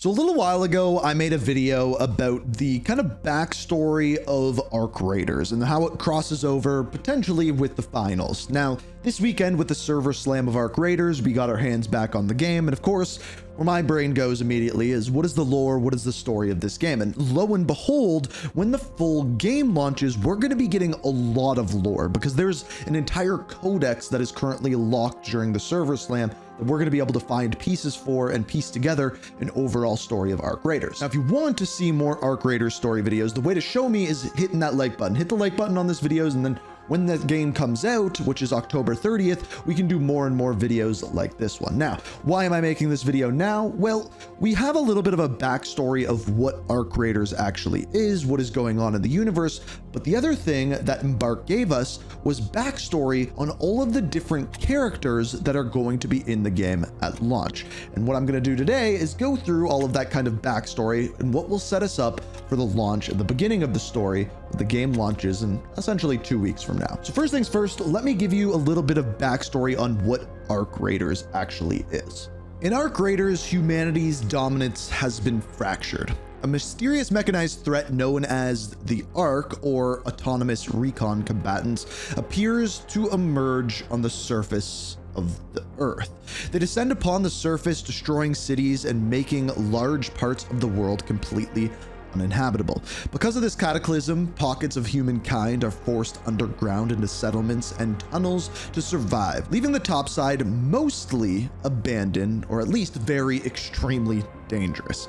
So a little while ago, I made a video about the kind of backstory of Arc Raiders and how it crosses over potentially with the finals. Now, this weekend with the server slam of Arc Raiders, we got our hands back on the game. And of course, where my brain goes immediately is what is the lore? What is the story of this game? And lo and behold, when the full game launches, we're going to be getting a lot of lore because there's an entire codex that is currently locked during the server slam that we're going to be able to find pieces for and piece together an overall story of Arc Raiders. Now, if you want to see more Arc Raiders story videos, the way to show me is hitting that like button. Hit the like button on this videos, and then when that game comes out, which is October 30th, we can do more and more videos like this one. Now, why am I making this video now? Well, we have a little bit of a backstory of what Arc Raiders actually is, what is going on in the universe, but the other thing that Embark gave us was backstory on all of the different characters that are going to be in the game at launch. And what I'm going to do today is go through all of that kind of backstory and what will set us up for the launch at the beginning of the story when the game launches in essentially 2 weeks from now. So first things first, let me give you a little bit of backstory on what Arc Raiders actually is. In Arc Raiders, humanity's dominance has been fractured. A mysterious mechanized threat known as the Arc, or Autonomous Recon Combatants, appears to emerge on the surface of the Earth. They descend upon the surface, destroying cities and making large parts of the world completely uninhabitable. Because of this cataclysm, pockets of humankind are forced underground into settlements and tunnels to survive, leaving the topside mostly abandoned, or at least very extremely dangerous.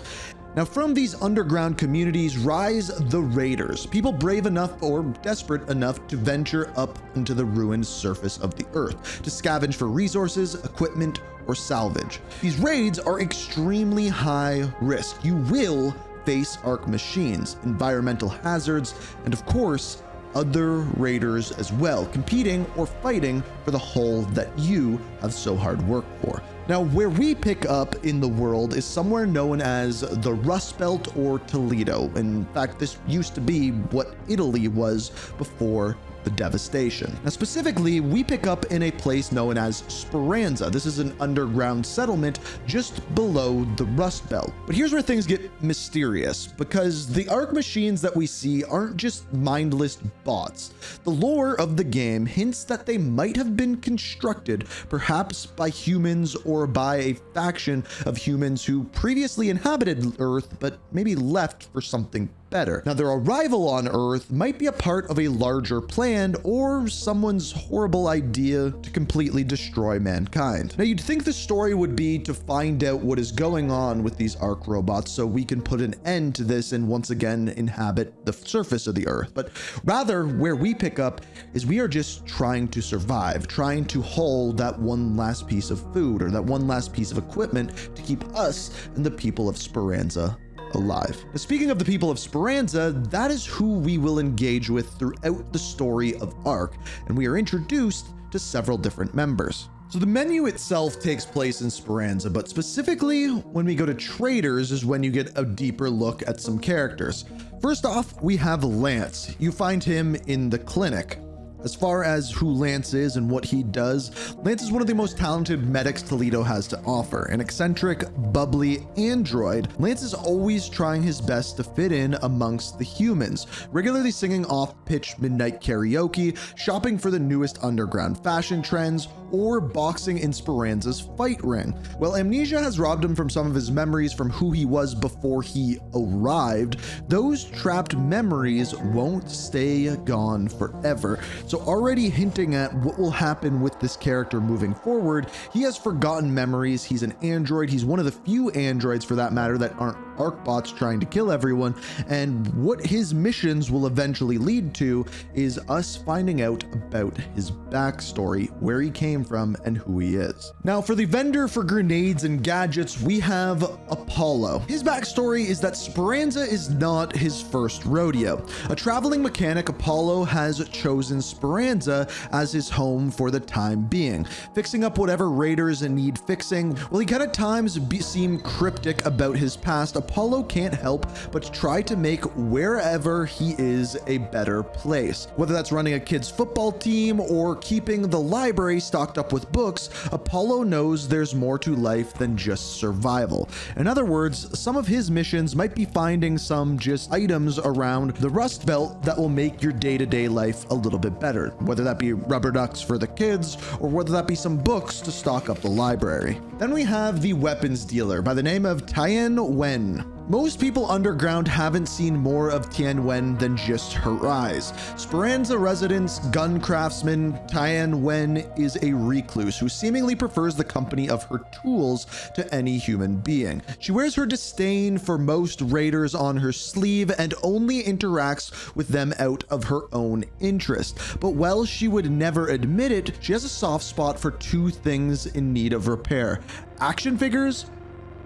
Now, from these underground communities rise the Raiders, people brave enough or desperate enough to venture up into the ruined surface of the Earth to scavenge for resources, equipment, or salvage. These raids are extremely high risk. You will face Arc machines, environmental hazards, and of course, other raiders as well, competing or fighting for the hull that you have so hard worked for. Now, where we pick up in the world is somewhere known as the Rust Belt or Toledo. In fact, this used to be what Italy was before the devastation. Now, specifically, we pick up in a place known as Sparanza. This is an underground settlement just below the Rust Belt. But here's where things get mysterious, because the Arc machines that we see aren't just mindless bots. The lore of the game hints that they might have been constructed perhaps by humans or by a faction of humans who previously inhabited Earth but maybe left for something better. Now, their arrival on Earth might be a part of a larger plan or someone's horrible idea to completely destroy mankind. Now, you'd think the story would be to find out what is going on with these Arc robots so we can put an end to this and once again inhabit the surface of the Earth. But rather, where we pick up is we are just trying to survive, trying to haul that one last piece of food or that one last piece of equipment to keep us and the people of Sparanza alive. Now, speaking of the people of Sparanza, that is who we will engage with throughout the story of Arc, and we are introduced to several different members. So the menu itself takes place in Sparanza, but specifically when we go to traders is when you get a deeper look at some characters. First off, we have Lance. You find him in the clinic. As far as who Lance is and what he does, Lance is one of the most talented medics Toledo has to offer. An eccentric, bubbly android, Lance is always trying his best to fit in amongst the humans, regularly singing off-pitch midnight karaoke, shopping for the newest underground fashion trends, or boxing in Sparanza's fight ring. Well, amnesia has robbed him from some of his memories from who he was before he arrived. Those trapped memories won't stay gone forever. So already hinting at what will happen with this character moving forward, he has forgotten memories. He's an android. He's one of the few androids, for that matter, that aren't Arc bots trying to kill everyone. And what his missions will eventually lead to is us finding out about his backstory, where he came from, and who he is. Now, for the vendor for grenades and gadgets, we have Apollo. His backstory is that Sparanza is not his first rodeo. A traveling mechanic, Apollo has chosen Sparanza as his home for the time being, fixing up whatever raiders need fixing. While he can at times seem cryptic about his past, Apollo can't help but try to make wherever he is a better place. Whether that's running a kid's football team or keeping the library stocked stocked up with books, Apollo knows there's more to life than just survival. In other words, some of his missions might be finding some just items around the Rust Belt that will make your day-to-day life a little bit better, whether that be rubber ducks for the kids or whether that be some books to stock up the library. Then we have the weapons dealer by the name of Tian Wen. Most people underground haven't seen more of Tian Wen than just her eyes. Sparanza resident's gun craftsman Tian Wen is a recluse who seemingly prefers the company of her tools to any human being. She wears her disdain for most raiders on her sleeve and only interacts with them out of her own interest. But while she would never admit it, she has a soft spot for two things in need of repair: action figures,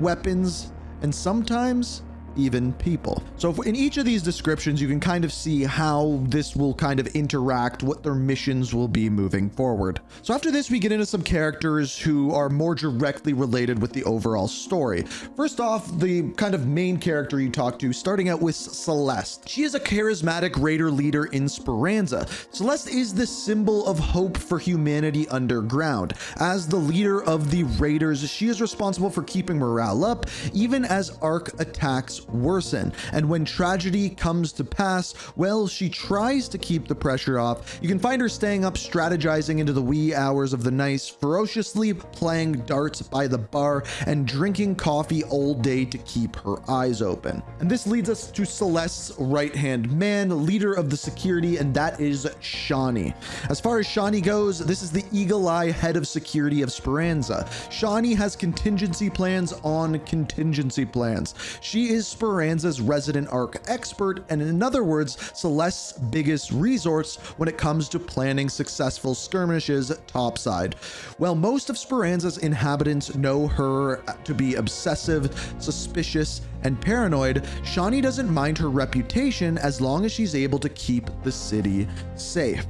weapons, and sometimes even people. So in each of these descriptions, you can kind of see how this will kind of interact, what their missions will be moving forward. So after this, we get into some characters who are more directly related with the overall story. First off, the kind of main character you talk to, starting out with Celeste. She is a charismatic raider leader in Sparanza. Celeste is the symbol of hope for humanity underground. As the leader of the raiders, she is responsible for keeping morale up, even as Ark attacks worsen. And when tragedy comes to pass, well, she tries to keep the pressure off. You can find her staying up, strategizing into the wee hours of the night, ferociously playing darts by the bar, and drinking coffee all day to keep her eyes open. And this leads us to Celeste's right-hand man, leader of the security, and that is Shawnee. As far as Shawnee goes, this is the eagle-eye head of security of Sparanza. Shawnee has contingency plans on contingency plans. She is Sparanza's resident Ark expert, and in other words, Celeste's biggest resource when it comes to planning successful skirmishes topside. While most of Sparanza's inhabitants know her to be obsessive, suspicious, and paranoid, Shawnee doesn't mind her reputation as long as she's able to keep the city safe.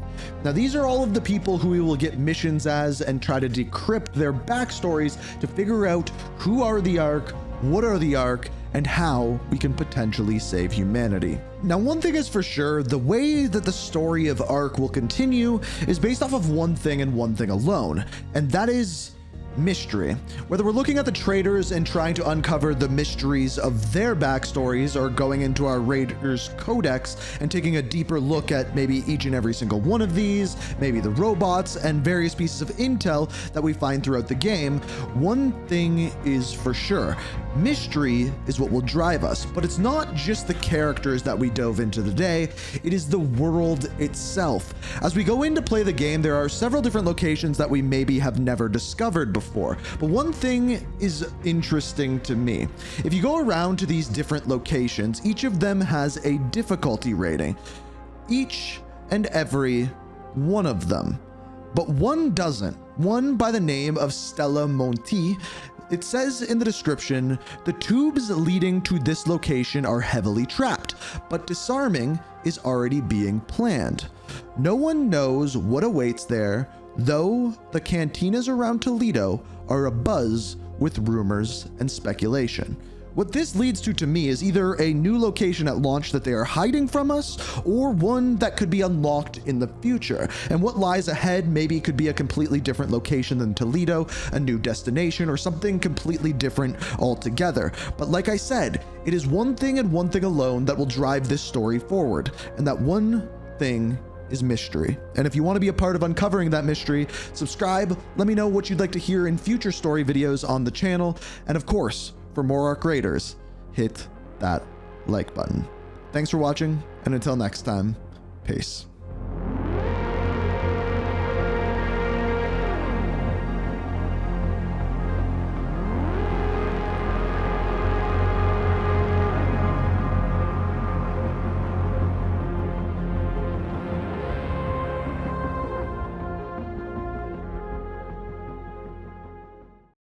Now, these are all of the people who we will get missions as and try to decrypt their backstories to figure out who are the Ark, what are the Ark, and how we can potentially save humanity. Now, one thing is for sure, the way that the story of Ark will continue is based off of one thing and one thing alone, and that is mystery. Whether we're looking at the traders and trying to uncover the mysteries of their backstories, or going into our Raiders Codex and taking a deeper look at maybe each and every single one of these, maybe the robots and various pieces of intel that we find throughout the game, one thing is for sure: mystery is what will drive us. But it's not just the characters that we dove into today, it is the world itself. As we go in to play the game, there are several different locations that we maybe have never discovered before. But one thing is interesting to me. If you go around to these different locations, each of them has a difficulty rating. Each and every one of them. But one doesn't. One by the name of Stella Monti. It says in the description, the tubes leading to this location are heavily trapped, but disarming is already being planned. No one knows what awaits there, though the cantinas around Toledo are abuzz with rumors and speculation. What this leads to me is either a new location at launch that they are hiding from us, or one that could be unlocked in the future. And what lies ahead maybe could be a completely different location than Toledo, a new destination, or something completely different altogether. But like I said, it is one thing and one thing alone that will drive this story forward, and that one thing is mystery. And if you want to be a part of uncovering that mystery, subscribe, let me know what you'd like to hear in future story videos on the channel, and of course, for more Ark Raiders, hit that like button. Thanks for watching, and until next time, peace.